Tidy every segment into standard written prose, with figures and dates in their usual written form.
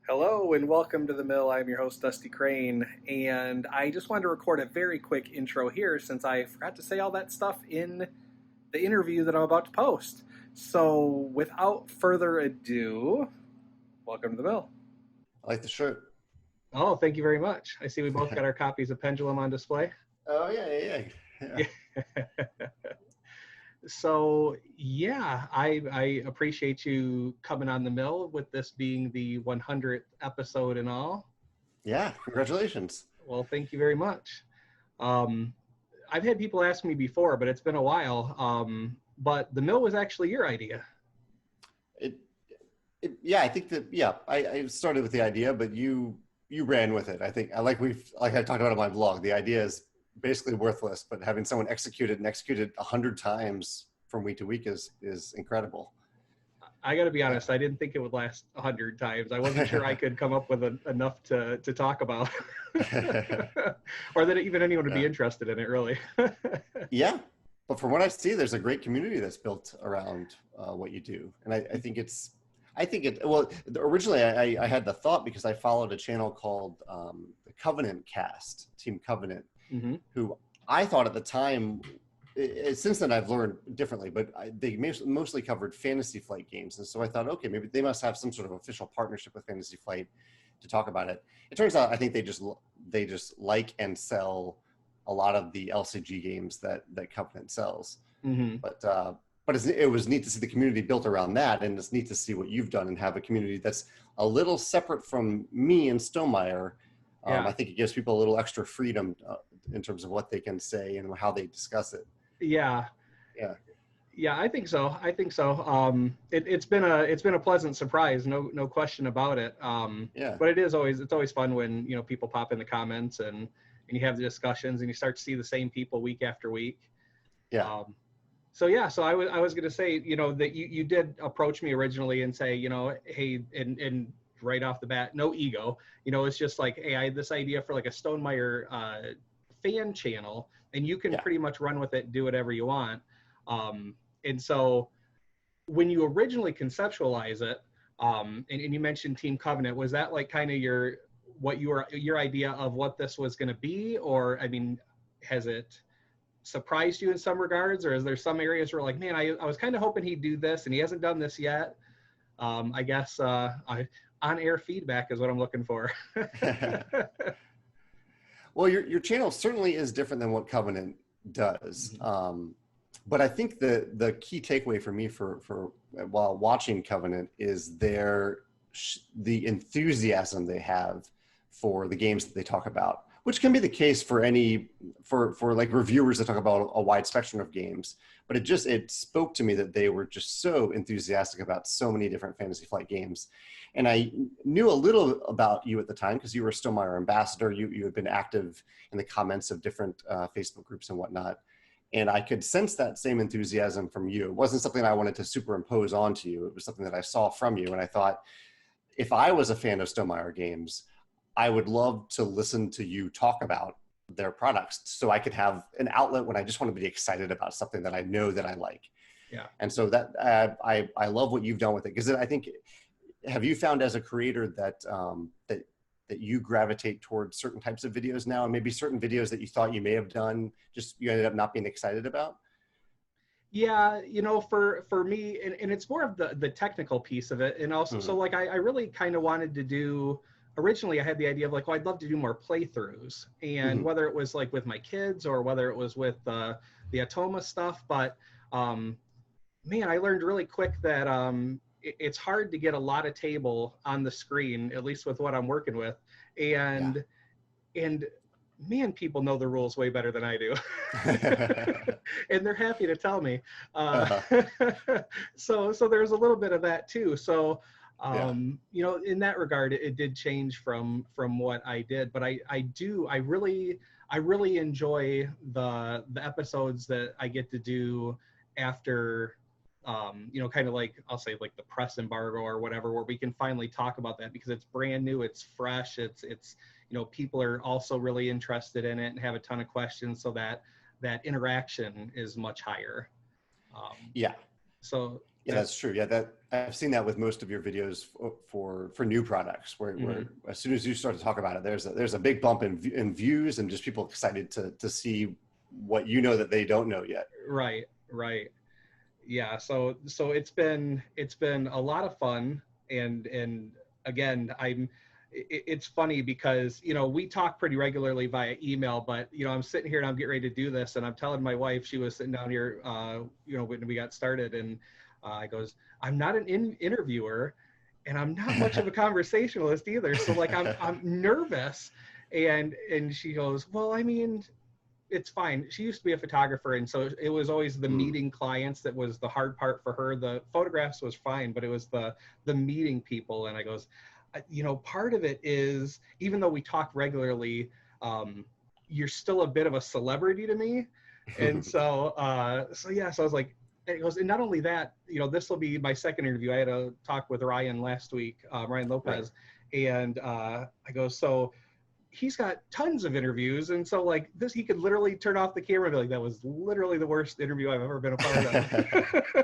Hello and welcome to the Mill. I'm your host, Dusty Crane, and I just wanted to record a very quick intro here since I forgot to say all that stuff in the interview that I'm about to post. So, without further ado, welcome to the Mill. I like the shirt. Oh, thank you very much. I see we both got our copies of Pendulum on display. Oh, yeah. So, yeah, I appreciate you coming on the Mill with this being the 100th episode and all. Yeah, congratulations. Well, thank you very much. Um, I've had people ask me before, but it's been a while. But the mill was actually your idea. I think that, I started with the idea, but you ran with it. I think, like I talked about on my blog, the idea is basically worthless, but having someone execute it 100 times from week to week is incredible. I got to be honest, I didn't think it would last 100 times. I wasn't sure I could come up with enough to talk about or that even anyone would be interested in it, really. Yeah. But from what I see, there's a great community that's built around what you do. And originally I had the thought because I followed a channel called the Covenant Cast, Team Covenant, who I thought at the time, since then I've learned differently, but they mostly covered Fantasy Flight games. And so I thought, okay, maybe they must have some sort of official partnership with Fantasy Flight to talk about it. It turns out I think they just like and sell a lot of the LCG games that Covenant sells. But it was neat to see the community built around that, and it's neat to see what you've done and have a community that's a little separate from me and Stonemaier. I think it gives people a little extra freedom in terms of what they can say and how they discuss it. Yeah, I think so. It's been a pleasant surprise, no question about it. But it's always fun when people pop in the comments and you have the discussions and you start to see the same people week after week. So I was going to say, that you did approach me originally and say, hey, and right off the bat, no ego, it's just like, hey, I had this idea for like a Stonemaier fan channel, and you can pretty much run with it, do whatever you want. And so when you originally conceptualize it, and you mentioned Team Covenant, was that like kind of your idea of what this was going to be? Or, I mean, has it surprised you in some regards, or is there some areas where like, man, I was kind of hoping he'd do this and he hasn't done this yet? I guess on-air feedback is what I'm looking for. Well, your channel certainly is different than what Covenant does. But I think the key takeaway for me for while watching Covenant is the enthusiasm they have for the games that they talk about, which can be the case for like reviewers that talk about a wide spectrum of games. But it spoke to me that they were just so enthusiastic about so many different Fantasy Flight games. And I knew a little about you at the time because you were a Stonemaier ambassador. You had been active in the comments of different Facebook groups and whatnot. And I could sense that same enthusiasm from you. It wasn't something I wanted to superimpose onto you. It was something that I saw from you. And I thought, if I was a fan of Stonemaier games, I would love to listen to you talk about their products so I could have an outlet when I just want to be excited about something that I know that I like. Yeah. And so that I love what you've done with it, because I think, have you found as a creator that that you gravitate towards certain types of videos now, and maybe certain videos that you thought you may have done, just you ended up not being excited about? Yeah, for me, and it's more of the technical piece of it. And also, so like, I really kind of wanted to do, originally I had the idea of like, well, I'd love to do more playthroughs, and whether it was like with my kids or whether it was with the Atoma stuff. But man, I learned really quick that it's hard to get a lot of table on the screen, at least with what I'm working with. And man, people know the rules way better than I do. And they're happy to tell me. So there's a little bit of that too. So, in that regard, it did change from what I did, but I really enjoy the episodes that I get to do after, kind of like, I'll say like the press embargo or whatever, where we can finally talk about that because it's brand new, it's fresh, it's people are also really interested in it and have a ton of questions, so that interaction is much higher. So Yeah, that's true. Yeah, that I've seen that with most of your videos for new products, where as soon as you start to talk about it, there's a big bump in views and just people excited to see what you know that they don't know yet. Right. Yeah. So it's been a lot of fun, and again, it's funny because, you know, we talk pretty regularly via email, but, you know, I'm sitting here and I'm getting ready to do this, and I'm telling my wife, she was sitting down here, you know, when we got started, and I goes, I'm not an interviewer, and I'm not much of a conversationalist either. So like, I'm nervous. And she goes, well, I mean, it's fine. She used to be a photographer, and so it was always the meeting clients that was the hard part for her. The photographs was fine, but it was the meeting people. And I goes, you know, part of it is, even though we talk regularly, you're still a bit of a celebrity to me. And so I was like, it goes, and not only that, you know, this will be my second interview. I had a talk with Ryan last week, Ryan Lopez, and I go, so he's got tons of interviews, and so like this, he could literally turn off the camera and be like, that was literally the worst interview I've ever been a part of.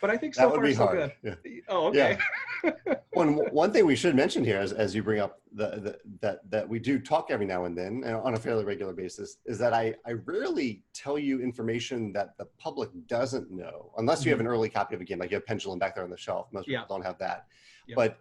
But I think so far so good. Yeah. Oh, okay. Yeah. One thing we should mention here, as you bring up that we do talk every now and then on a fairly regular basis, is that I rarely tell you information that the public doesn't know, unless you have an early copy of a game, like you have Pendulum back there on the shelf. Most people don't have that. Yep. But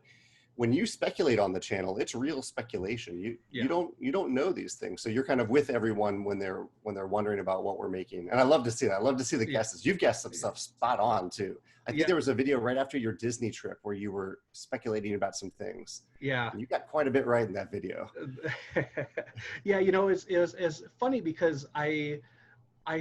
when you speculate on the channel, it's real speculation. You don't know these things, so you're kind of with everyone when they're wondering about what we're making. And I love to see that. I love to see the guesses. You've guessed some stuff spot on too. I think there was a video right after your Disney trip where you were speculating about some things. Yeah, and you got quite a bit right in that video. Yeah, you know, it's funny because I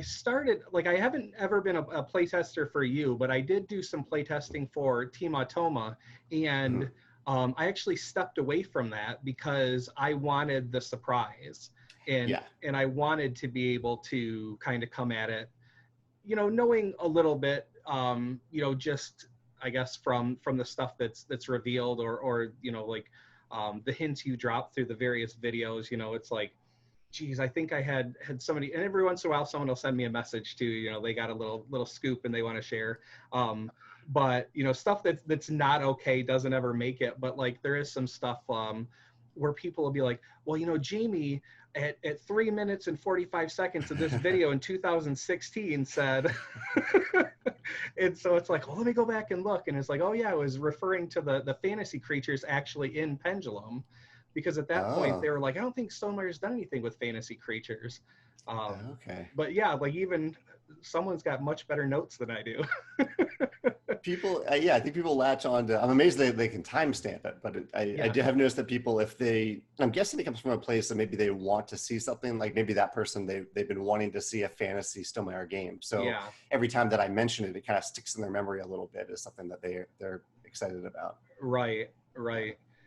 started, like, I haven't ever been a playtester for you, but I did do some playtesting for Team Automa, and I actually stepped away from that because I wanted the surprise, and I wanted to be able to kind of come at it, you know, knowing a little bit, you know, just, I guess from the stuff that's revealed, or you know, like the hints you drop through the various videos. You know, it's like, geez, I think I had somebody, and every once in a while someone will send me a message too, you know, they got a little scoop and they want to share. But, you know, stuff that's not okay doesn't ever make it. But like, there is some stuff where people will be like, well, you know, Jamey at 3 minutes and 45 seconds of this video in 2016 said, and so it's like, well, let me go back and look. And it's like, oh yeah, I was referring to the fantasy creatures actually in Pendulum, because at that point they were like, I don't think Stonemeier's done anything with fantasy creatures. Okay. But yeah, like, even someone's got much better notes than I do. People, I think people latch on to, I'm amazed they can timestamp it, but I have noticed that people, I'm guessing it comes from a place that maybe they want to see something, like maybe that person, they've been wanting to see a fantasy Stonemaier game. So every time that I mention it, it kind of sticks in their memory a little bit as something that they're excited about. Right.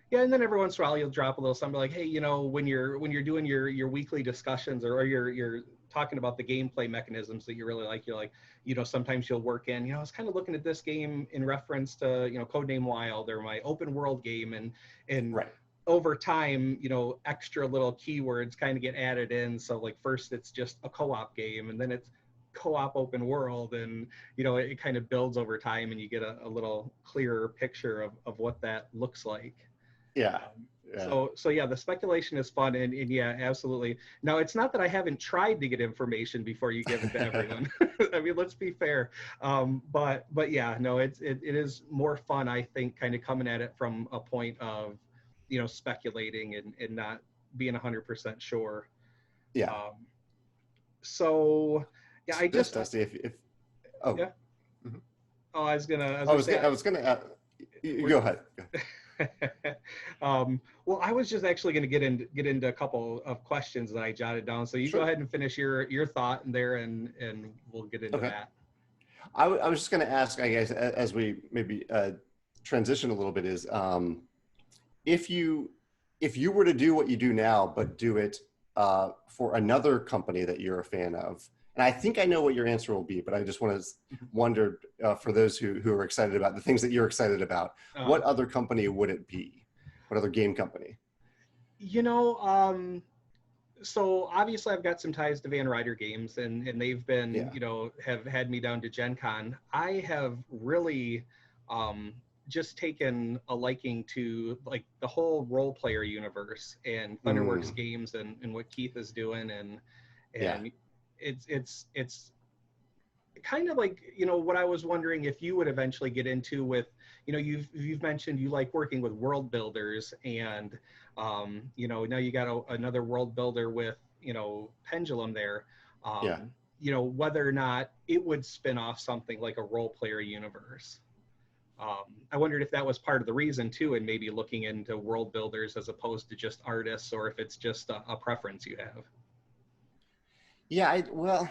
Yeah, and then every once in a while you'll drop a little something like, hey, you know, when you're doing your weekly discussions, or you're talking about the gameplay mechanisms that you really like, you're like, you know, sometimes you'll work in, you know, I was kind of looking at this game in reference to, you know, Codename Wild, or my open world game, and over time, you know, extra little keywords kind of get added in. So like, first it's just a co-op game, and then it's co-op open world, and you know, it kind of builds over time, and you get a little clearer picture of what that looks like. So yeah, the speculation is fun, and yeah, absolutely. Now, it's not that I haven't tried to get information before you give it to everyone. I mean, let's be fair. But yeah, no, it is more fun, I think, kind of coming at it from a point of, you know, speculating and not being 100% sure. Yeah. So yeah, I just Dusty, if yeah. Mm-hmm. Oh, I was gonna you go ahead. Well, I was just actually going to get into a couple of questions that I jotted down. So you go ahead and finish your thought in there, and we'll get into that. I was just going to ask, I guess, as we maybe transition a little bit, is if you were to do what you do now, but do it for another company that you're a fan of, and I think I know what your answer will be, but I just want to wonder, for those who are excited about the things that you're excited about, what other company would it be? What other game company? You know, So obviously I've got some ties to Van Ryder games, and they've been, Yeah. you know, have had me down to Gen Con. I have really just taken a liking to like the whole role player universe and Thunderworks games and what Keith is doing. And Yeah. it's kind of like, you know, what I was wondering if you would eventually get into with, you know, you've mentioned you like working with world builders, and you know, now you got another world builder with, you know, Pendulum there. Yeah. You know, whether or not it would spin off something like a role player universe. I wondered if that was part of the reason too, and maybe looking into world builders as opposed to just artists, or if it's just a preference you have. Yeah, well,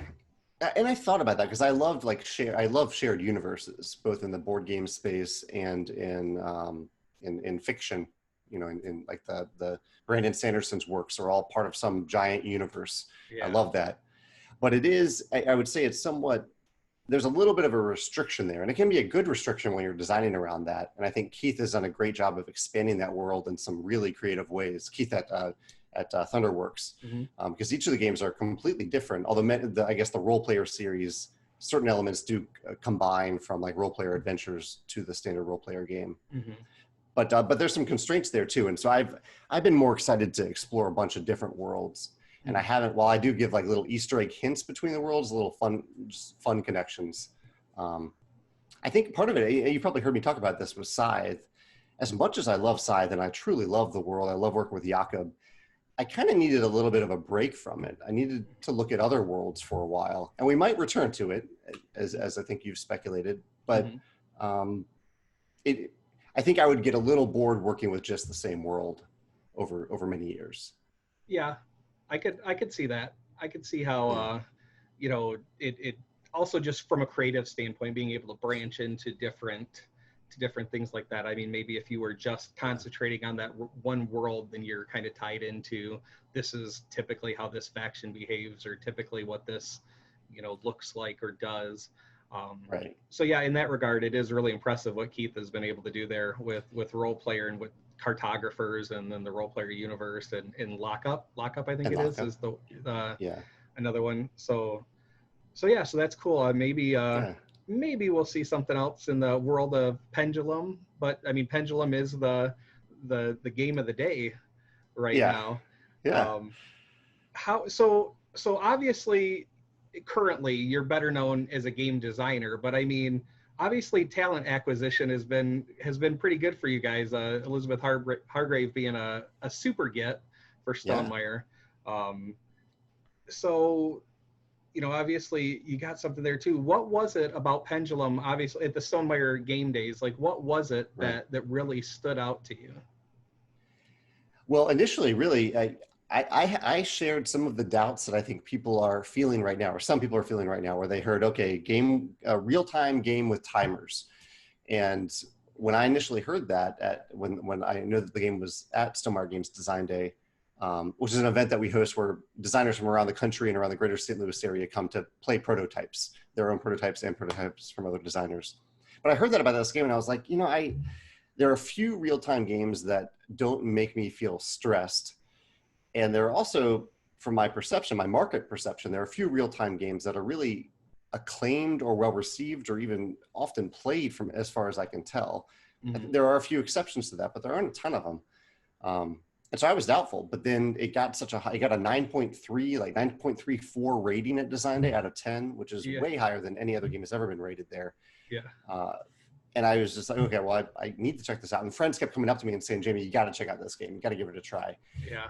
and I thought about that because I loved I love shared universes, both in the board game space and in fiction. You know, in like the Brandon Sanderson's works are all part of some giant universe. Yeah. I love that, but it is, I would say it's somewhat, there's a little bit of a restriction there, and it can be a good restriction when you're designing around that. And I think Keith has done a great job of expanding that world in some really creative ways. Keith at Thunderworks, because each of the games are completely different. Although I guess the role player series, certain elements do combine from like role player adventures to the standard role player game. But there's some constraints there too. And so I've been more excited to explore a bunch of different worlds. And I haven't, while I do give like little Easter egg hints between the worlds, little fun connections. I think part of it, you probably heard me talk about this with Scythe. As much as I love Scythe and I truly love the world, I love working with Jakob, I kind of needed a little bit of a break from it. I needed to look at other worlds for a while, and we might return to it, as I think you've speculated. But I think I would get a little bored working with just the same world over many years. Yeah, I could see that. I could see how you know, it also just from a creative standpoint, being able to branch into different things like that. I mean, maybe if you were just concentrating on that one world, then you're kind of tied into, this is typically how this faction behaves, or typically what this, you know, looks like or does. Right. So yeah, in that regard, it is really impressive what Keith has been able to do there with role player and with cartographers, and then the role player universe, and lockup, I think is the another one. So yeah, so that's cool. Maybe we'll see something else in the world of Pendulum, but I mean, Pendulum is the game of the day right now. Yeah. So obviously, currently you're better known as a game designer, but I mean, obviously talent acquisition has been pretty good for you guys. Elizabeth Hargrave being a super get for Stonemaier. So, you know, obviously you got something there too. What was it about Pendulum, obviously at the Stonemaier game days? Like, what was it that really stood out to you? Well, initially, really, I shared some of the doubts that I think people are feeling right now, or some people are feeling right now, where they heard, okay, a real-time game with timers. And when I initially heard that, when I knew that the game was at Stonemaier Games Design Day, which is an event that we host where designers from around the country and around the greater St. Louis area come to play prototypes, their own prototypes and prototypes from other designers. But I heard that about this game, and I was like, you know, there are a few real-time games that don't make me feel stressed. And there are also, from my perception, my market perception, there are a few real-time games that are really acclaimed or well-received, or even often played, from as far as I can tell. There are a few exceptions to that, but there aren't a ton of them. And so I was doubtful, but then it got it got a 9.3, like 9.34 rating at Design Day out of 10, which is way higher than any other game has ever been rated there. And I was just like, okay, well, I need to check this out. And friends kept coming up to me and saying, Jamey, you got to check out this game. You got to give it a try.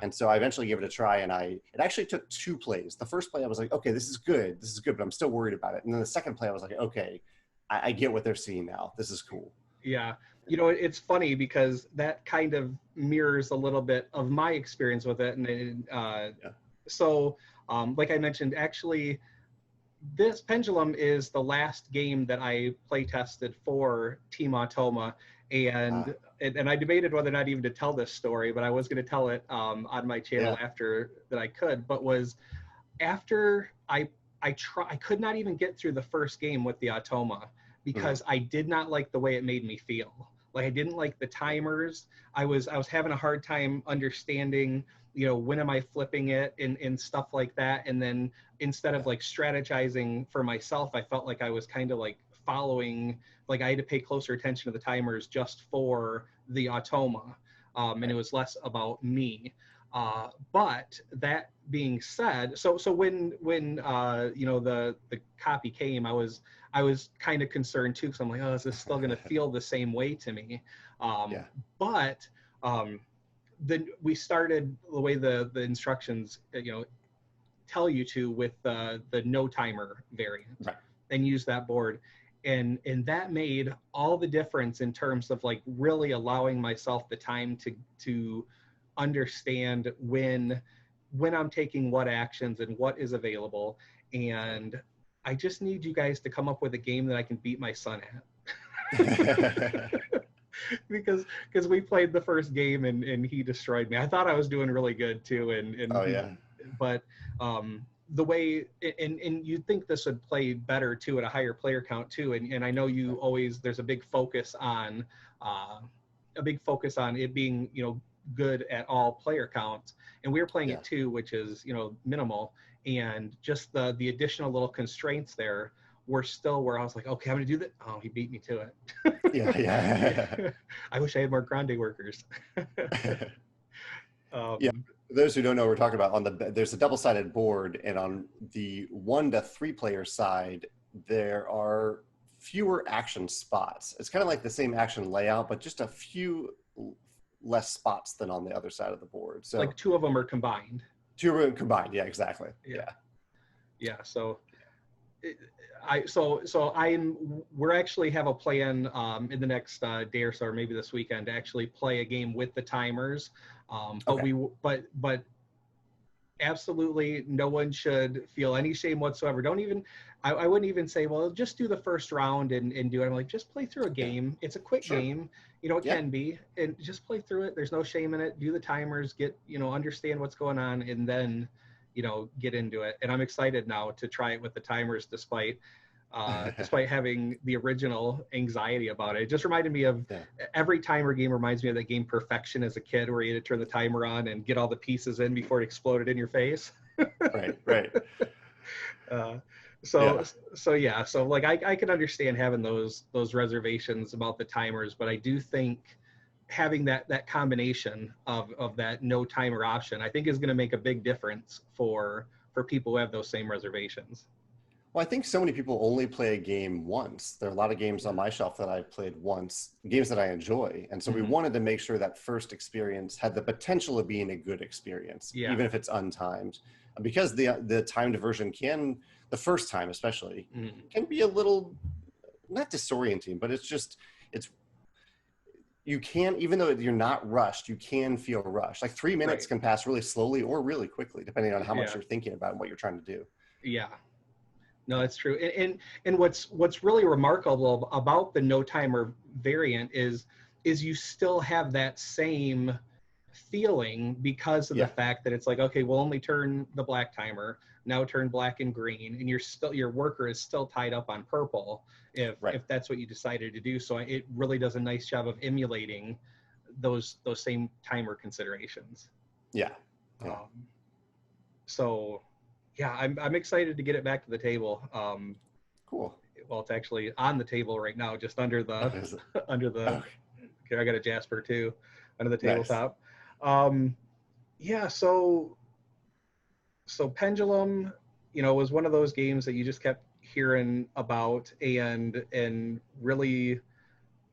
And so I eventually gave it a try, and it actually took 2 plays. The first play, I was like, okay, this is good, but I'm still worried about it. And then the second play, I was like, okay, I get what they're seeing now. This is cool. Yeah. You know, it's funny because that kind of mirrors a little bit of my experience with it. And so, like I mentioned, actually, this Pendulum is the last game that I play tested for Team Automa, and I debated whether or not even to tell this story, but I was going to tell it on my channel after that I could. But was after I could not even get through the first game with the Automa because I did not like the way it made me feel. Like, I didn't like the timers. I was having a hard time understanding when am I flipping it and stuff like that. And then instead of like strategizing for myself, I felt like I was kind of like following, like I had to pay closer attention to the timers just for the automa. And it was less about me. But that being said, so when the copy came, I was kind of concerned too, because I'm like, oh, is this still going to feel the same way to me? But then we started the way the instructions tell you to with the no timer variant, and use that board. And that made all the difference in terms of like really allowing myself the time to understand when I'm taking what actions and what is available. And I just need you guys to come up with a game that I can beat my son at. because we played the first game and he destroyed me. I thought I was doing really good too. But the way, and you'd think this would play better too at a higher player count too. And I know you always, there's a big focus on it being, good at all player counts. And we were playing it too, which is, minimal. And just the additional little constraints there were still where I was like, okay, I'm gonna do that. Oh, he beat me to it. I wish I had more grande workers. For those who don't know what we're talking about, there's a double-sided board, and on the 1 to 3 player side, there are fewer action spots. It's kind of like the same action layout, but just a few less spots than on the other side of the board. So like 2 of them are combined. 2 are combined. Yeah, exactly. So we're actually have a plan in the next day or so, or maybe this weekend, to actually play a game with the timers. But absolutely no one should feel any shame whatsoever. I wouldn't even say, well, just do the first round and do it. I'm like, just play through a game. It's a quick game. It can be, and just play through it. There's no shame in it. Do the timers, understand what's going on, and then, get into it. And I'm excited now to try it with the timers, despite having the original anxiety about it. It just reminded me of every timer game reminds me of that game Perfection as a kid, where you had to turn the timer on and get all the pieces in before it exploded in your face. Right. So like I can understand having those reservations about the timers, but I do think having that combination of that no timer option, I think, is going to make a big difference for people who have those same reservations. Well, I think so many people only play a game once. There are a lot of games on my shelf that I've played once, games that I enjoy. And so we wanted to make sure that first experience had the potential of being a good experience, even if it's untimed. Because the timed version can, the first time especially, can be a little, not disorienting, but you can, even though you're not rushed, you can feel rushed. Like 3 minutes can pass really slowly or really quickly, depending on how much you're thinking about and what you're trying to do. Yeah. No, that's true. And what's really remarkable about the no timer variant is you still have that same feeling, because of the fact that it's like, okay, we'll only turn the black timer, now turn black and green, and your worker is still tied up on purple if that's what you decided to do. So it really does a nice job of emulating those same timer considerations. I'm excited to get it back to the table. Cool. Well, it's actually on the table right now, just under the okay, I got a Jasper too under the tabletop. So Pendulum, was one of those games that you just kept hearing about and really,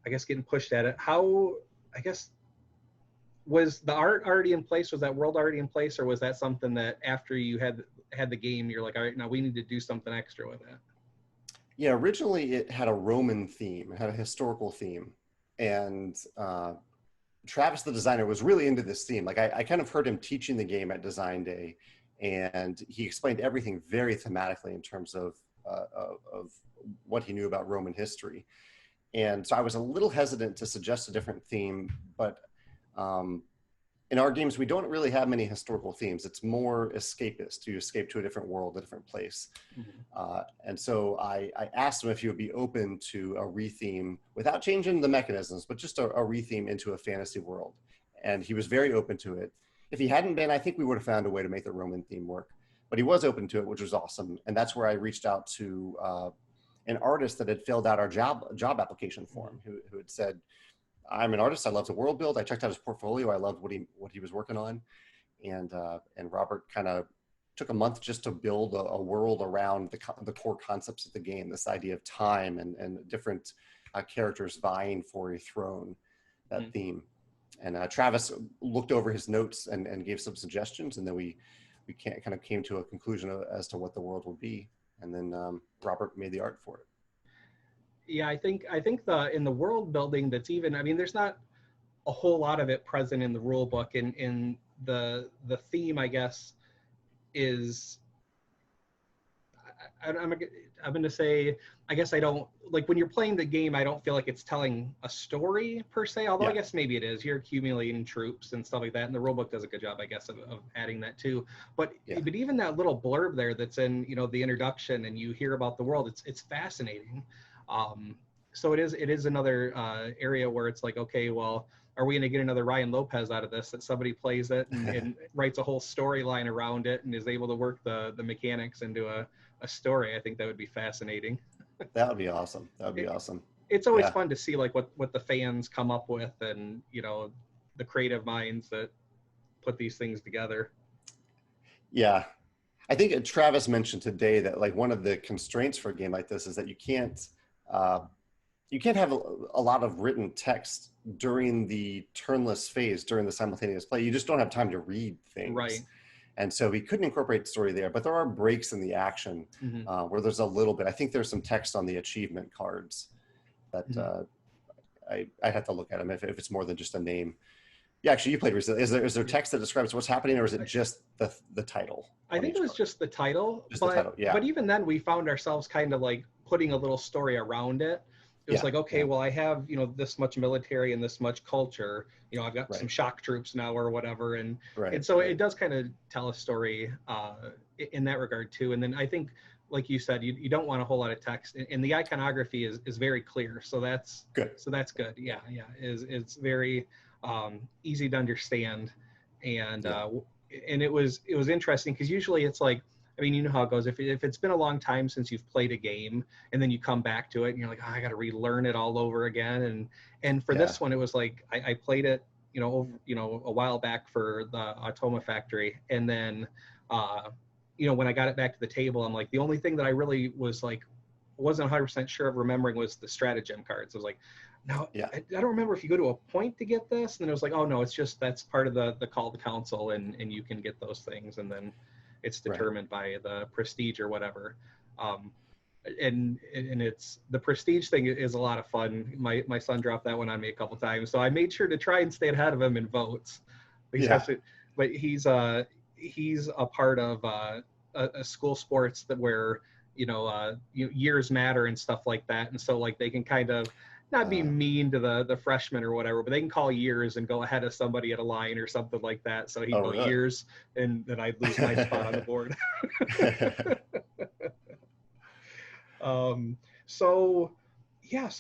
I guess, getting pushed at it. How, I guess, was the art already in place? Was that world already in place, or was that something that after you had the game, you're like, all right, now we need to do something extra with it? Yeah, originally it had a Roman theme. It had a historical theme. And Travis, the designer, was really into this theme. Like I kind of heard him teaching the game at Design Day, and he explained everything very thematically in terms of what he knew about Roman history. And so I was a little hesitant to suggest a different theme, but in our games, we don't really have many historical themes. It's more escapist. You escape to a different world, a different place. And so I asked him if he would be open to a retheme without changing the mechanisms, but just a retheme into a fantasy world. And he was very open to it. If he hadn't been, I think we would have found a way to make the Roman theme work. But he was open to it, which was awesome. And that's where I reached out to an artist that had filled out our job application form, who had said, I'm an artist. I love to world build. I checked out his portfolio. I loved what he was working on. And Robert kind of took a month just to build a world around the core concepts of the game, this idea of time and different characters vying for a throne, that theme. And Travis looked over his notes and gave some suggestions, and then we kind of came to a conclusion as to what the world would be. And then Robert made the art for it. Yeah, I think in the world building that's even, I mean, there's not a whole lot of it present in the rule book. In the theme, I guess, is, I'm going to say, I guess I don't, like when you're playing the game, I don't feel like it's telling a story per se, although I guess maybe it is. You're accumulating troops and stuff like that, and the rulebook does a good job, I guess, of adding that too. But even that little blurb there that's in, the introduction, and you hear about the world, it's fascinating. So it is another area where it's like, okay, well, are we going to get another Ryan Lopez out of this, that somebody plays it and writes a whole storyline around it and is able to work the mechanics into a story? I think that would be fascinating. That would be awesome. That would be awesome. It's always fun to see like what the fans come up with, and the creative minds that put these things together. Yeah. I think Travis mentioned today that like one of the constraints for a game like this is that you can't have a lot of written text during the turnless phase, during the simultaneous play. You just don't have time to read things. Right. And so we couldn't incorporate the story there, but there are breaks in the action where there's a little bit. I think there's some text on the achievement cards that I have to look at them if it's more than just a name. Yeah, actually, you played recently. Is there text that describes what's happening, or is it just the title? I think it was just the title. Just the title, yeah. But even then, we found ourselves kind of like putting a little story around it. It was like, okay, well, I have, this much military and this much culture. I've got some shock troops now or whatever. And so it does kind of tell a story in that regard too. And then I think, like you said, you don't want a whole lot of text, and the iconography is very clear. So that's good. So that's good. Yeah. It's very easy to understand. And it was interesting because usually it's like, I mean, you know how it goes. If it's been a long time since you've played a game, and then you come back to it, and you're like, I got to relearn it all over again. And for this one, it was like I played it, over, a while back for the Automa Factory, and then, when I got it back to the table, I'm like, the only thing that I really was like, wasn't 100% sure of remembering was the stratagem cards. I was like, no, I don't remember if you go to a point to get this, and then it was like, oh no, it's just that's part of the call to council, and you can get those things, and then it's determined by the prestige or whatever. And it's the prestige thing is a lot of fun. My son dropped that one on me a couple times, so I made sure to try and stay ahead of him in votes. But he's a part of a school sports that where years matter and stuff like that, and so like they can kind of not be mean to the freshmen or whatever, but they can call years and go ahead of somebody at a line or something like that. So he'd go years, and then I'd lose my spot on the board. So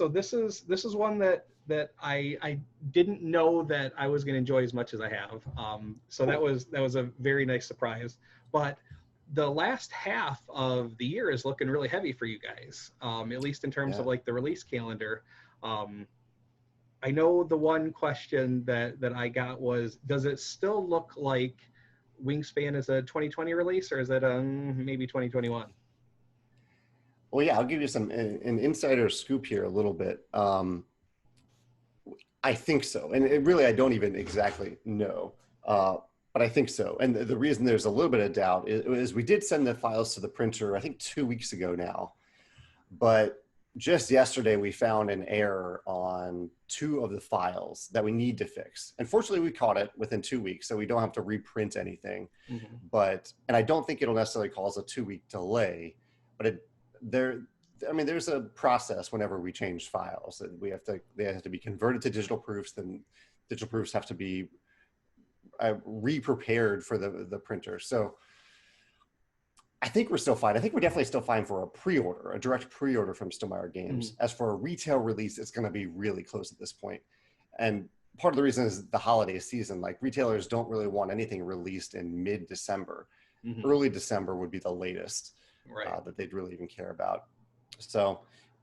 this is one that I didn't know that I was going to enjoy as much as I have. So that was a very nice surprise. But the last half of the year is looking really heavy for you guys, at least in terms of like the release calendar. I know the one question that I got was, does it still look like Wingspanned is a 2020 release, or is it maybe 2021? Well, yeah, I'll give you an insider scoop here a little bit. I think so. And I don't even exactly know, but I think so. And the reason there's a little bit of doubt is we did send the files to the printer, I think 2 weeks ago now, but just yesterday we found an error on 2 of the files that we need to fix. And fortunately we caught it within 2 weeks, so we don't have to reprint anything. And I don't think it'll necessarily cause a 2-week delay, but there's a process whenever we change files. They have to be converted to digital proofs, then digital proofs have to be re-prepared for the printer. So I think we're still fine. I think we're definitely still fine for a direct pre-order from Stonemaier Games. As for a retail release, it's going to be really close at this point. part of the reason is the holiday season. Like retailers don't really want anything released in mid-December. Early December would be the latest that they'd really even care about. So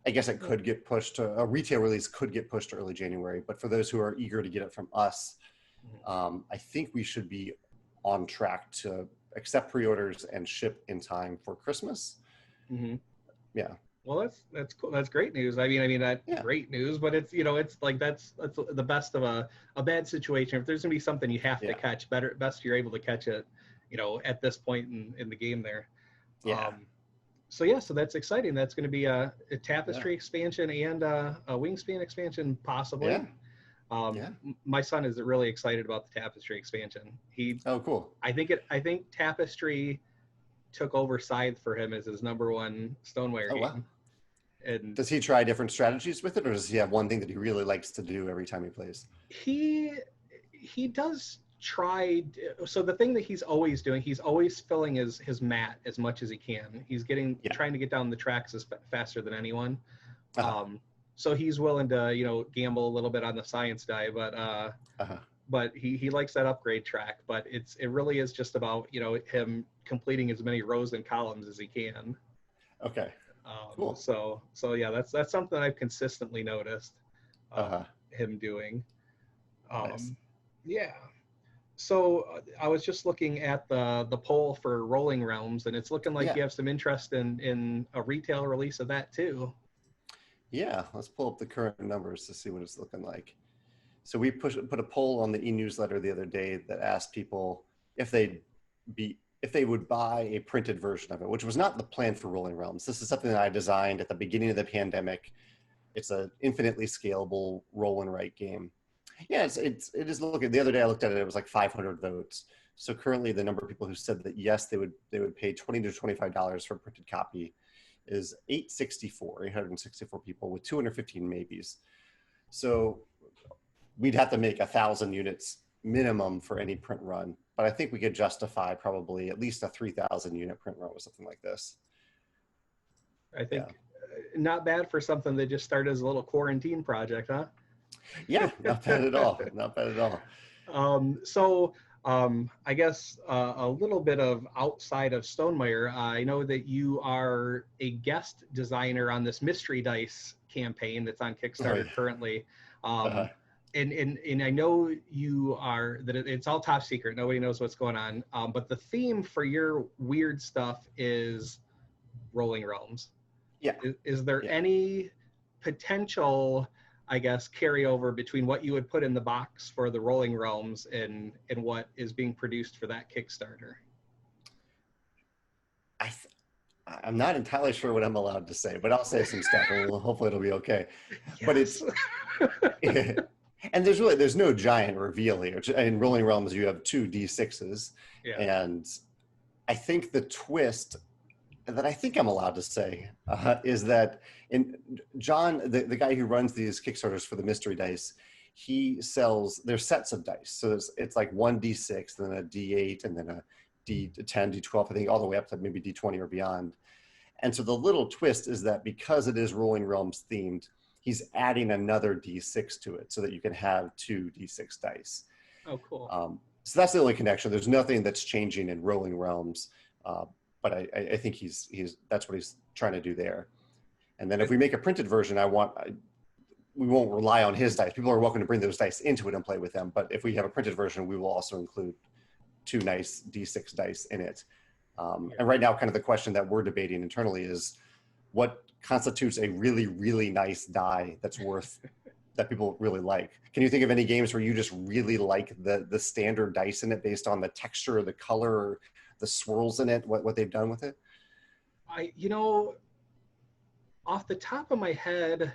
I guess it could get pushed to, a retail release could get pushed to early January, but for those who are eager to get it from us, I think we should be on track to accept pre-orders and ship in time for Christmas. Yeah. Well, that's cool. That's great news. I mean, that's great news, but it's, it's like, that's the best of a bad situation. If there's gonna be something you have to catch, best you're able to catch it, at this point in the game there. So that's exciting. That's going to be a Tapestry expansion and a Wingspan expansion, possibly. My son is really excited about the Tapestry expansion. Cool. I think Tapestry took over Scythe for him as his #1 Stonemaier game. Wow. And does he try different strategies with it, or does he have one thing that he really likes to do every time he plays? He does try. So the thing that he's always doing, he's always filling his mat as much as he can. He's trying to get down the tracks faster than anyone. So he's willing to gamble a little bit on the science die, but he likes that upgrade track. But it really is just about him completing as many rows and columns as he can. Okay. Cool. So yeah, that's something I've consistently noticed him doing. Nice. Yeah. So I was just looking at the poll for Rolling Realms, and it's looking like you have some interest in a retail release of that too. Yeah, let's pull up the current numbers to see what it's looking like. So we put a poll on the e-newsletter the other day that asked people if they would buy a printed version of it, which was not the plan for Rolling Realms. This is something that I designed at the beginning of the pandemic. It's an infinitely scalable roll and write game. Yeah, it is looking. The other day I looked at it, it was like 500 votes. So currently the number of people who said that yes, they would pay $20 to $25 for a printed copy is 864 people with 215 maybes. So we'd have to make 1,000 units minimum for any print run, but I think we could justify probably at least a 3,000 unit print run with something like this. I think not bad for something that just started as a little quarantine project, huh? Yeah, not bad at all. Not bad at all. I guess a little bit of outside of Stonemaier, I know that you are a guest designer on this mystery dice campaign that's on Kickstarter currently. And I know you are, that it's all top secret. Nobody knows what's going on. But the theme for your weird stuff is Rolling Realms. Yeah. Is there any potential, I guess, carryover between what you would put in the box for the Rolling Realms and what is being produced for that Kickstarter? I'm not entirely sure what I'm allowed to say, but I'll say some stuff and hopefully it'll be okay. Yes. But it's, and there's no giant reveal here. In Rolling Realms, you have 2 D6s. Yeah. And I think the twist that I think I'm allowed to say is that John, the guy who runs these Kickstarters for the mystery dice, there's sets of dice. So it's like 1 D6, then a D8, and then a D10, D12, I think all the way up to maybe D20 or beyond. And so the little twist is that because it is Rolling Realms themed, he's adding another D6 to it so that you can have 2 D6 dice. Oh, cool. So that's the only connection. There's nothing that's changing in Rolling Realms. But I think that's what he's trying to do there. And then if we make a printed version, we won't rely on his dice. People are welcome to bring those dice into it and play with them. But if we have a printed version, we will also include 2 nice D6 dice in it. And right now, kind of the question that we're debating internally is what constitutes a really, really nice die that's worth, that people really like. Can you think of any games where you just really like the standard dice in it based on the texture, the color, the swirls in it, what they've done with it? Off the top of my head,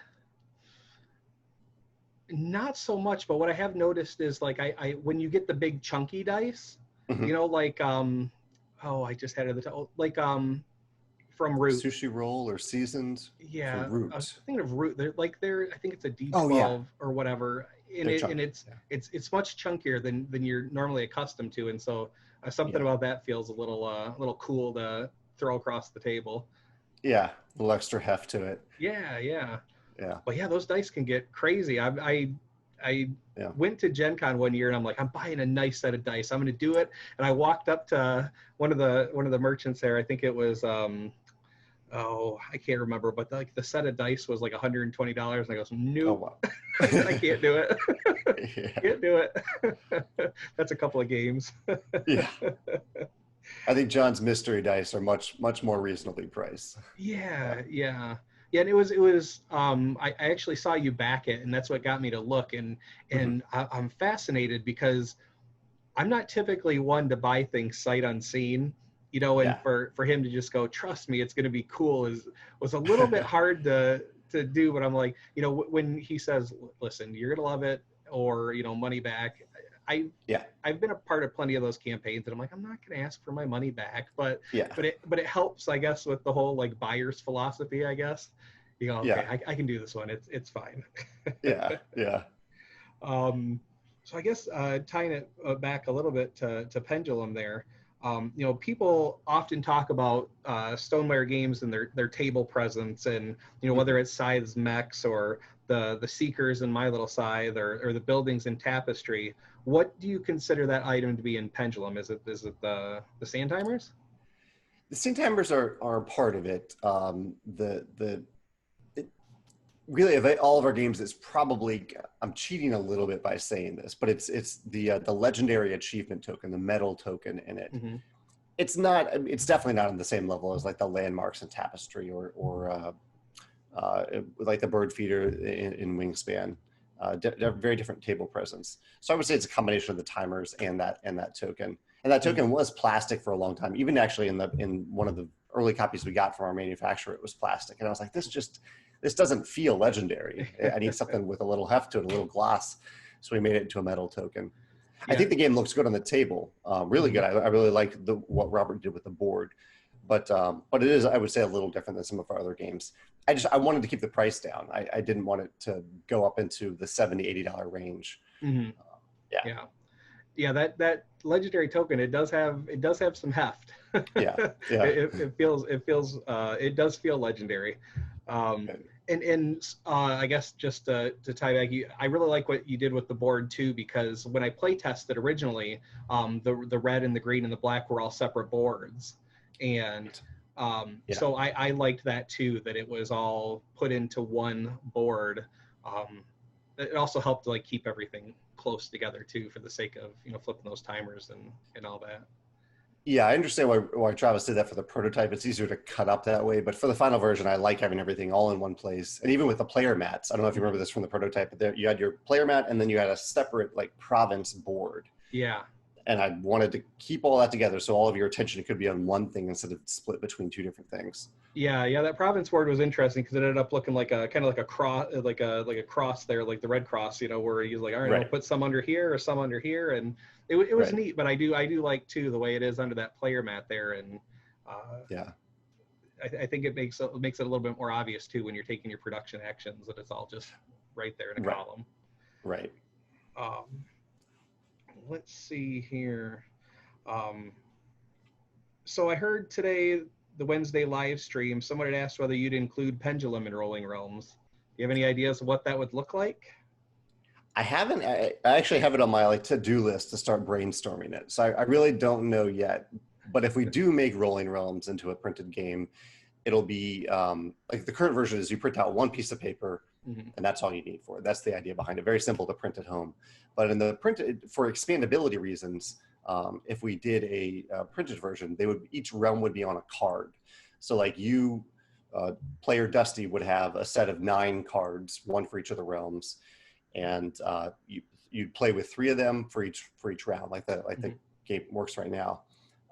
not so much, but what I have noticed is like I when you get the big chunky dice, like I just had it at the top, like from Root. Sushi Roll or Seasoned. Yeah, Root. I was thinking of Root. I think it's a D12 or whatever, and it's much chunkier than you're normally accustomed to, and so something about that feels a little cool to throw across the table. Yeah, a little extra heft to it. Yeah. Yeah. But yeah, those dice can get crazy. I I went to Gen Con one year and I'm like, I'm buying a nice set of dice. I'm going to do it. And I walked up to one of the merchants there. I think it was, I can't remember, but like the set of dice was like $120. And I goes, nope, wow. I can't do it. Can't do it. That's a couple of games. Yeah. I think John's mystery dice are much more reasonably priced. Yeah. And it was I actually saw you back it, and that's what got me to look, and I'm fascinated because I'm not typically one to buy things sight unseen, and for him to just go, trust me, it's going to be cool was a little bit hard to do, but I'm like, when he says, listen, you're going to love it, or, money back, I've been a part of plenty of those campaigns, and I'm like, I'm not going to ask for my money back, but it helps, I guess, with the whole like buyer's philosophy, I guess. Okay, I can do this one. It's fine. Yeah. So I guess tying it back a little bit to Pendulum there, people often talk about Stonemaier games and their table presence, and whether it's Scythe's mechs or the Seekers in My Little Scythe or the buildings in Tapestry. What do you consider that item to be in Pendulum? Is it the sand timers? The sand timers are part of it. Really, of all of our games, it's probably, I'm cheating a little bit by saying this, but it's the legendary achievement token, the medal token in it. Mm-hmm. It's definitely not on the same level as like the landmarks in Tapestry or like the bird feeder in Wingspan. Very different table presence. So I would say it's a combination of the timers and that token. And that token was plastic for a long time. Even actually in one of the early copies we got from our manufacturer, it was plastic. And I was like, this doesn't feel legendary. I need something with a little heft to it, a little gloss. So we made it into a metal token. Yeah. I think the game looks good on the table. Really good. I really like what Robert did with the board. But it is, I would say, a little different than some of our other games. I wanted to keep the price down. I didn't want it to go up into the $70, $80 range. Mm-hmm. Yeah. That legendary token, it does have some heft. It does feel legendary. And I guess just to tie back, I really like what you did with the board too, because when I play tested originally, the red and the green and the black were all separate boards, and so I liked that too, that it was all put into one board. It also helped to like keep everything close together too, for the sake of flipping those timers and all that. Yeah, I understand why Travis did that for the prototype. It's easier to cut up that way. But for the final version, I like having everything all in one place. And even with the player mats, I don't know if you remember this from the prototype, but there, you had your player mat and then you had a separate like province board. Yeah. And I wanted to keep all that together so all of your attention could be on one thing instead of split between two different things. Yeah, that province board was interesting because it ended up looking like a kind of like a cross, like a cross there, like the red cross, where he's like, all right, I'll put some under here or some under here, and it was neat. But I do like too the way it is under that player mat there, and I think it makes it a little bit more obvious too when you're taking your production actions that it's all just right there in a column. Right. Let's see here. So I heard today, the Wednesday live stream, someone had asked whether you'd include Pendulum in Rolling Realms. Do you have any ideas of what that would look like? I haven't. I actually have it on my to-do list to start brainstorming it. So I really don't know yet. But if we do make Rolling Realms into a printed game, it'll be like the current version is you print out one piece of paper, and that's all you need for it. That's the idea behind it. Very simple to print at home. But in the printed, for expandability reasons, if we did a printed version, each realm would be on a card. So like you, player Dusty, would have a set of 9 cards, one for each of the realms, and you'd play with 3 of them for each round, like the game works right now.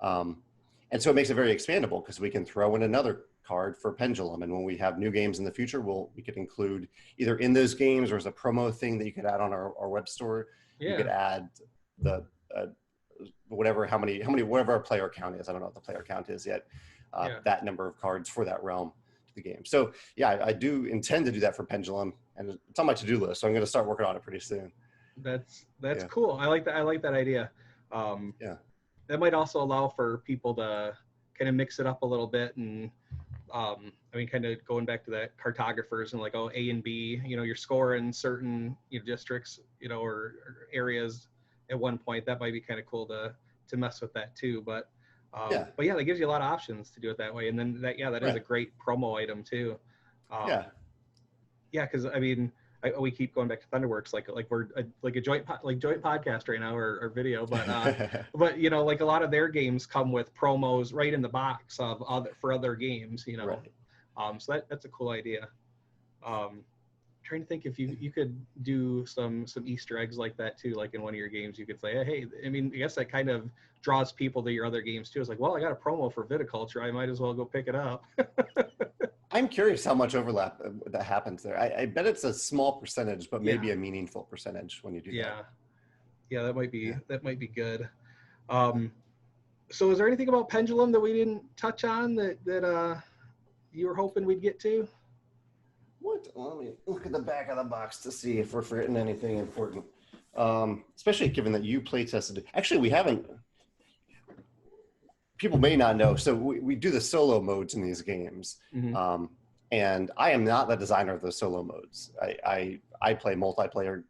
And so it makes it very expandable because we can throw in another card for Pendulum, and when we have new games in the future, we could include either in those games or as a promo thing that you could add on our web store. You could add the whatever our player count is. I don't know what the player count is yet. That number of cards for that realm to the game. So I do intend to do that for Pendulum, and it's on my to-do list. So I'm going to start working on it pretty soon. That's cool. I like that idea. That might also allow for people to kind of mix it up a little bit and I mean, kind of going back to that cartographers and like, oh, A and B, you know, your score in certain districts, you know, or areas at one point, that might be kind of cool to mess with that too. But yeah, that gives you a lot of options to do it that way. And then that is a great promo item too. Yeah, because I mean, we keep going back to Thunderworks, like we're like a joint podcast right now, or video, but but you know, like a lot of their games come with promos right in the box of for other games, you know. So that's a cool idea. Trying to think if you could do some Easter eggs like that too, like in one of your games, you could say, hey, I mean, I guess that kind of draws people to your other games too. It's like, well, I got a promo for Viticulture, I might as well go pick it up. I'm curious how much overlap that happens there. I bet it's a small percentage, but maybe a meaningful percentage when you do that. Yeah, that might be good. So is there anything about Pendulum that we didn't touch on that you were hoping we'd get to? What? Let me look at the back of the box to see if we're forgetting anything important. Especially given that you play tested. Actually, we haven't. People may not know. So we do the solo modes in these games. And I am not the designer of those solo modes. I play multiplayer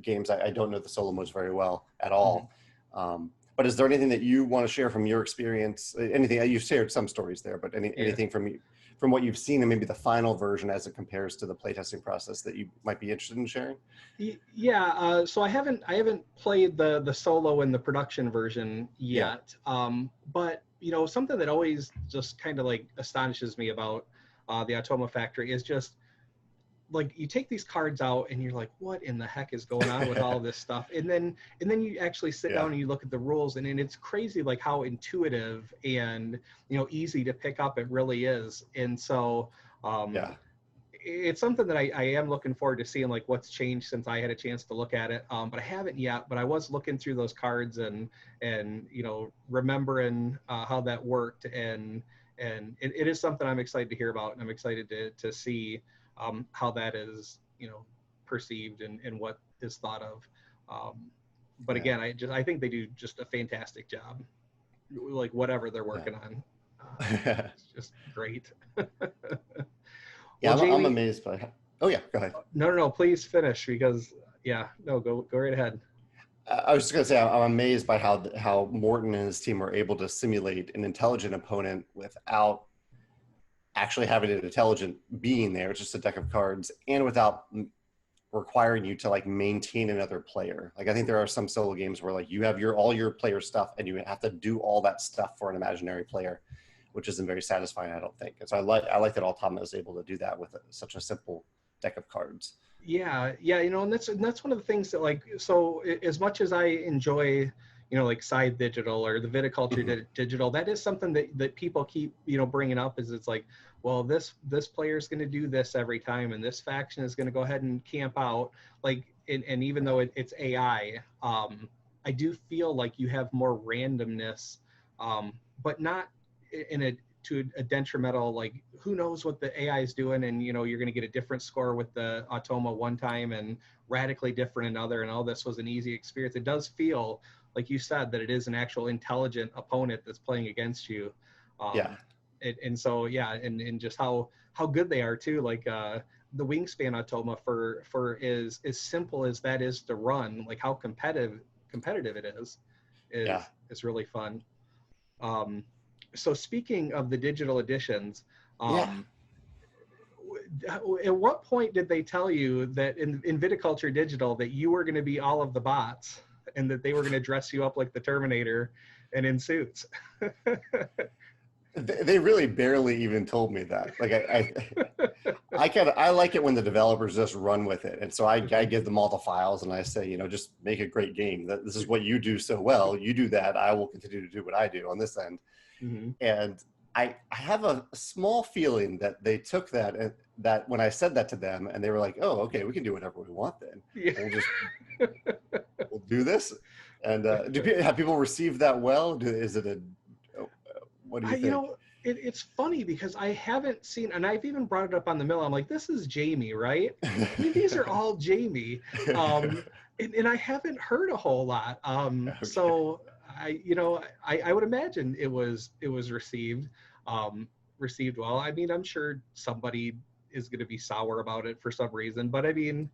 games. I don't know the solo modes very well at all. But is there anything that you want to share from your experience? Anything, you've shared some stories there, but anything from what you've seen and maybe the final version as it compares to the playtesting process that you might be interested in sharing? Yeah, so I haven't played the solo and the production version yet. But you know, something that always just kind of like astonishes me about the Automa Factory is just like, you take these cards out and you're like, what in the heck is going on with all of this stuff? And then you actually sit down and you look at the rules, and it's crazy like how intuitive and, you know, easy to pick up it really is. And so it's something that I am looking forward to seeing, like what's changed since I had a chance to look at it. But I haven't yet, but I was looking through those cards and you know, remembering how that worked, and it is something I'm excited to hear about, and I'm excited to see how that is, you know, perceived and what is thought of. But again, I think they do just a fantastic job, like whatever they're working on. It's just great. Yeah, well, I'm amazed by how, oh yeah, go ahead. No, please finish, because go right ahead. I was just gonna say, I'm amazed by how Morton and his team were able to simulate an intelligent opponent without actually having an intelligent being there. It's just a deck of cards, and without requiring you to like maintain another player. Like, I think there are some solo games where like you have all your player stuff and you have to do all that stuff for an imaginary player, which isn't very satisfying, I don't think. And so I like that Automa is able to do that with such a simple deck of cards. Yeah, you know, and that's one of the things that, like, so as much as I enjoy, you know, like Side Digital or the Viticulture Digital, that is something that people keep, you know, bringing up, is it's like, well, this player is going to do this every time, and this faction is going to go ahead and camp out, like, and even though it's AI, I do feel like you have more randomness, but not to a detrimental, like, who knows what the AI is doing, and, you know, you're going to get a different score with the Automa one time and radically different another, and all this was an easy experience. It does feel, like you said, that it is an actual intelligent opponent that's playing against you. And so, and just how good they are too. Like the Wingspan Automa for as simple as that is to run, like how competitive it is really fun. So speaking of the digital editions, at what point did they tell you that in Viticulture Digital that you were going to be all of the bots, and that they were going to dress you up like the Terminator and in suits? They really barely even told me that. Like, I like it when the developers just run with it. And so I give them all the files and I say, you know, just make a great game. This is what you do so well. You do that. I will continue to do what I do on this end. And I have a small feeling that they took that, and that when I said that to them, and they were like, oh, okay, we can do whatever we want then. We'll do this. And have people received that well? What do you think? You know, it's funny because I haven't seen, and I've even brought it up on the mill. I'm like, this is Jamey, right? I mean, these are all Jamey. And I haven't heard a whole lot. So I would imagine it was received. received well. I mean, I'm sure somebody is going to be sour about it for some reason, but I mean,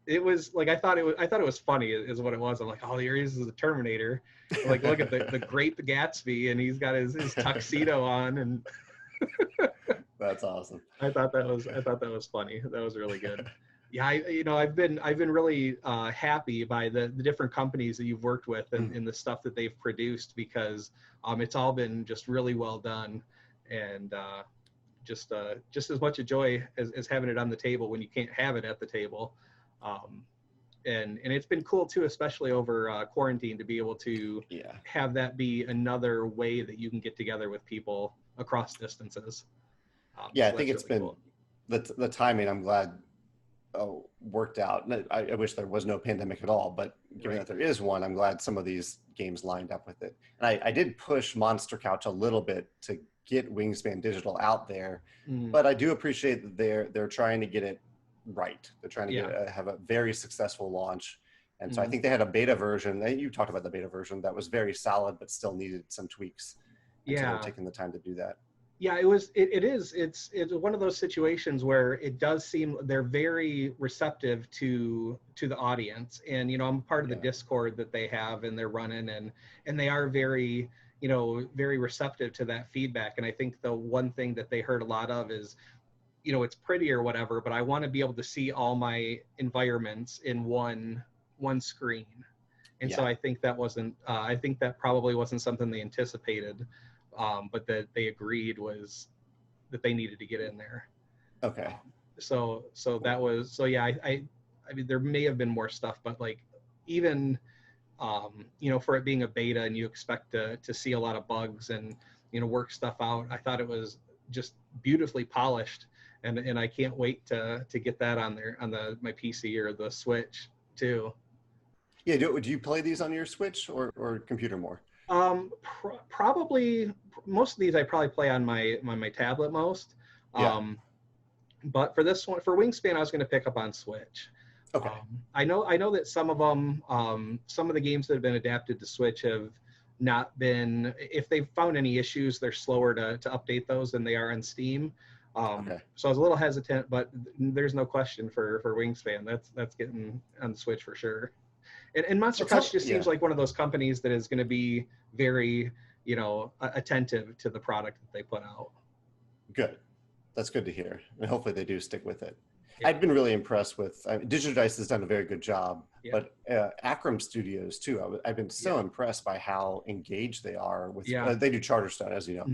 it was like, I thought it was funny is what it was. I'm like, oh, here he is the Terminator. Like, look at the great Gatsby, and he's got his tuxedo on, and that's awesome. I thought that was funny. That was really good. Yeah, I've been really happy by the different companies that you've worked with and the stuff that they've produced, because it's all been just really well done, and just as much a joy as having it on the table when you can't have it at the table. And it's been cool too, especially over quarantine, to be able to have that be another way that you can get together with people across distances. I think it's really been cool. The timing, I'm glad worked out. I wish there was no pandemic at all, but given that there is one, I'm glad some of these games lined up with it. And I did push Monster Couch a little bit to get Wingspanned Digital out there, but I do appreciate that they're trying to get it right. They're trying to have a very successful launch. And so I think they had a beta version. You talked about the beta version that was very solid, but still needed some tweaks. And so they're taking the time to do that. Yeah, it's one of those situations where it does seem they're very receptive to the audience. And, I'm part of the Discord that they have, and they're running, and they are very, very receptive to that feedback. And I think the one thing that they heard a lot of is, it's pretty or whatever, but I want to be able to see all my environments in one screen. And so I think that probably wasn't something they anticipated. But that they agreed was that they needed to get in there. Okay. So I mean, there may have been more stuff, but like, even, for it being a beta and you expect to see a lot of bugs and, work stuff out, I thought it was just beautifully polished, and I can't wait to get that on there on my PC or the Switch too. Yeah. Do you play these on your Switch or computer more? Probably most of these I probably play on my tablet most. But for this one, for Wingspan, I was going to pick up on Switch. Okay. I know that some of them, some of the games that have been adapted to Switch have not been, if they've found any issues, they're slower to update those than they are on Steam. So I was a little hesitant, but there's no question for Wingspan. That's getting on the Switch for sure. And Monster Couch just seems like one of those companies that is going to be very, attentive to the product that they put out. Good. That's good to hear. And hopefully they do stick with it. Yeah. I've been really impressed with, Digitize has done a very good job, but Acram Studios too. I've been so impressed by how engaged they are with, they do Charterstone, as you know.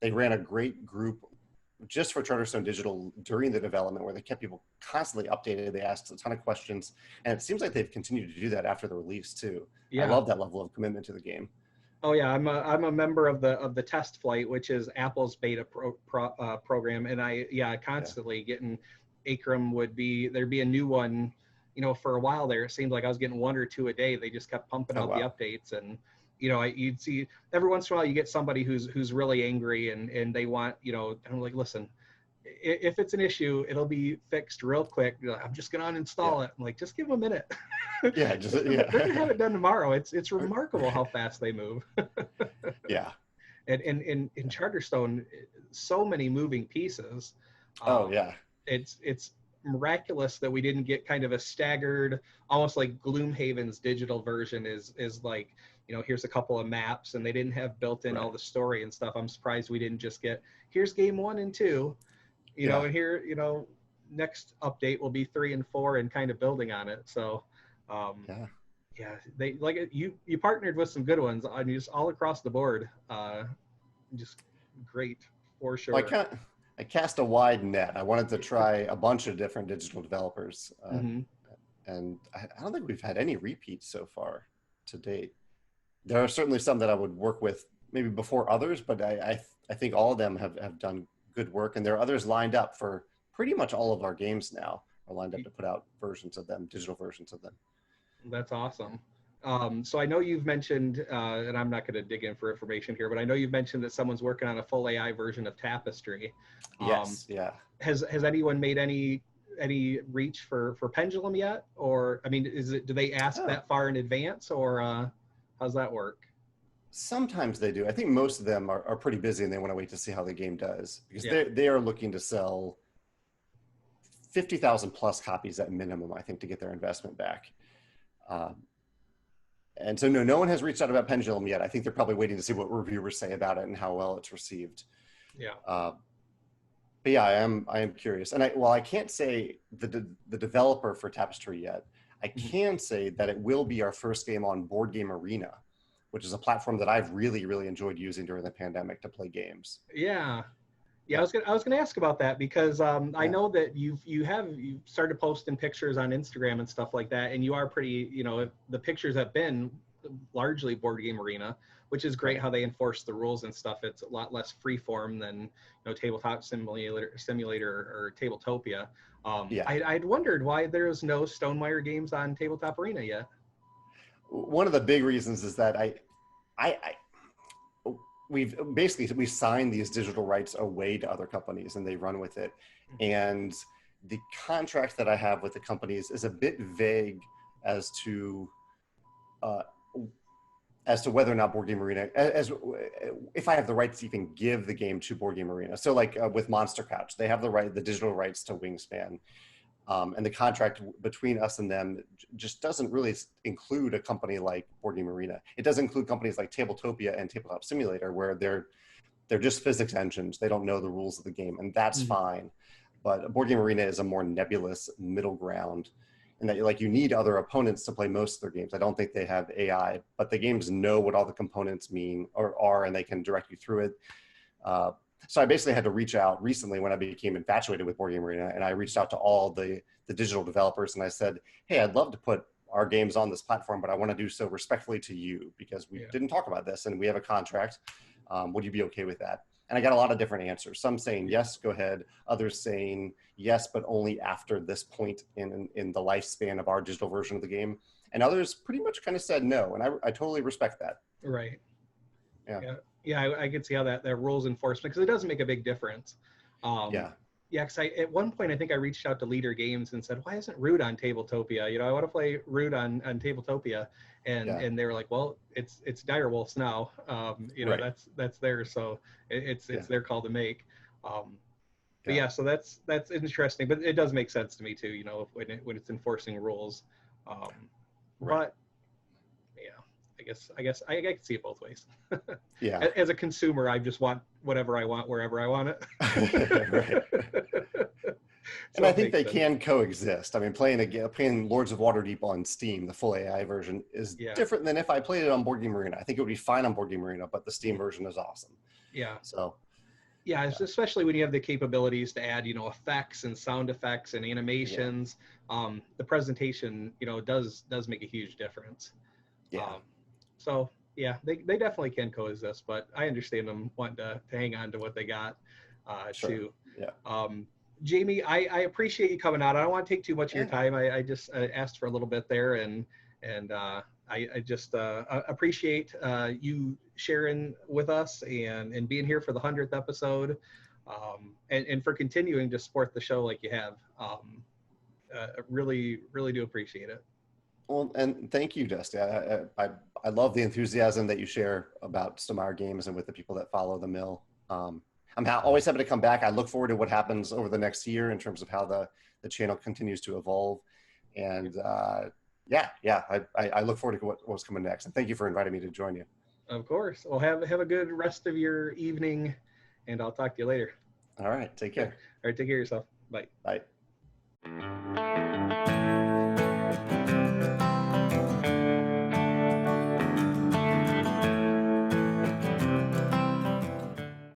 They ran a great group just for Charterstone Digital during the development, where they kept people constantly updated. They asked a ton of questions, and it seems like they've continued to do that after the release too. I love that level of commitment to the game. Oh yeah, I'm a member of the Test Flight, which is Apple's beta program, and I constantly getting Acram there'd be a new one, for a while there. It seemed like I was getting 1 or 2 a day. They just kept pumping out the updates, and you'd see every once in a while you get somebody who's really angry and they want, and I'm like, listen, if it's an issue, it'll be fixed real quick. I'm just going to uninstall it. I'm like, just give them a minute. They're going to have it done tomorrow. It's remarkable how fast they move. And in Charterstone, so many moving pieces. It's miraculous that we didn't get kind of a staggered, almost like Gloomhaven's digital version is like, here's a couple of maps, and they didn't have built in all the story and stuff. I'm surprised we didn't just get, here's game 1 and 2, and here, next update will be 3 and 4 and kind of building on it. So, they like it. You partnered with some good ones on just all across the board. Just great for sure. Well, I cast a wide net. I wanted to try a bunch of different digital developers, and I don't think we've had any repeats so far to date. There are certainly some that I would work with maybe before others, but I think all of them have done good work, and there are others lined up for pretty much all of our games now are lined up to put out versions of them, digital versions of them. That's awesome. So I know you've mentioned, and I'm not going to dig in for information here, but I know you've mentioned that someone's working on a full AI version of Tapestry. Yes, Has anyone made any reach for Pendulum yet? Or, I mean, do they ask that far in advance, or how's that work? Sometimes they do. I think most of them are pretty busy and they want to wait to see how the game does, because they are looking to sell 50,000 plus copies at minimum, I think, to get their investment back. And so no one has reached out about Pendulum yet. I think they're probably waiting to see what reviewers say about it and how well it's received. Yeah. But yeah, I am curious. And while I can't say the developer for Tapestry yet, I can say that it will be our first game on Board Game Arena, which is a platform that I've really, really enjoyed using during the pandemic to play games. Yeah. Yeah, I was gonna ask about that, because I know that you started posting pictures on Instagram and stuff like that, and you are pretty, the pictures have been largely Board Game Arena, which is great how they enforce the rules and stuff. It's a lot less freeform than Tabletop Simulator or Tabletopia. I'd wondered why there's no Stonemaier games on Tabletop Arena yet. One of the big reasons is that we signed these digital rights away to other companies and they run with it. And the contract that I have with the companies is a bit vague as to whether or not Board Game Arena, if I have the rights to even give the game to Board Game Arena. So like with Monster Couch, they have the digital rights to Wingspanned. And the contract between us and them just doesn't really include a company like Board Game Arena. It does include companies like Tabletopia and Tabletop Simulator, where they're just physics engines. They don't know the rules of the game, and that's fine. But Board Game Arena is a more nebulous middle ground, in that you need other opponents to play most of their games. I don't think they have AI, but the games know what all the components mean or are, and they can direct you through it. So I basically had to reach out recently when I became infatuated with Board Game Arena, and I reached out to all the digital developers and I said, hey, I'd love to put our games on this platform, but I want to do so respectfully to you, because we didn't talk about this and we have a contract. Would you be okay with that? And I got a lot of different answers. Some saying, yes, go ahead. Others saying, yes, but only after this point in the lifespan of our digital version of the game. And others pretty much kind of said no. And I totally respect that. Right. Yeah. Yeah, I could see how that rules enforcement, because it doesn't make a big difference. Because at one point I think I reached out to Leader Games and said, why isn't Root on Tabletopia? I want to play Root on Tabletopia, and they were like, well, it's Direwolf's now. That's theirs, so it's their call to make. But so that's interesting, but it does make sense to me too. When it's enforcing rules. But I guess I can see it both ways. Yeah. As a consumer, I just want whatever I want wherever I want it. Right. And I think they can coexist. I mean, playing Lords of Waterdeep on Steam, the full AI version, is different than if I played it on Board Game Arena. I think it would be fine on Board Game Arena, but the Steam version is awesome. Yeah. So. Yeah, especially when you have the capabilities to add, effects and sound effects and animations. The presentation, does make a huge difference. Yeah. So yeah, they definitely can coexist, but I understand them wanting to hang on to what they got too. Yeah. Jamey, I appreciate you coming out. I don't want to take too much of your time. I just asked for a little bit there, and I just appreciate you sharing with us and being here for the 100th episode, and for continuing to support the show like you have. Really do appreciate it. Well, and thank you, Dusty. I love the enthusiasm that you share about Stonemaier games and with the people that follow the mill. I'm always happy to come back. I look forward to what happens over the next year in terms of how the channel continues to evolve. And I look forward to what's coming next. And thank you for inviting me to join you. Of course. Well, have a good rest of your evening, and I'll talk to you later. All right. Take care. All right. Take care of yourself. Bye. Bye.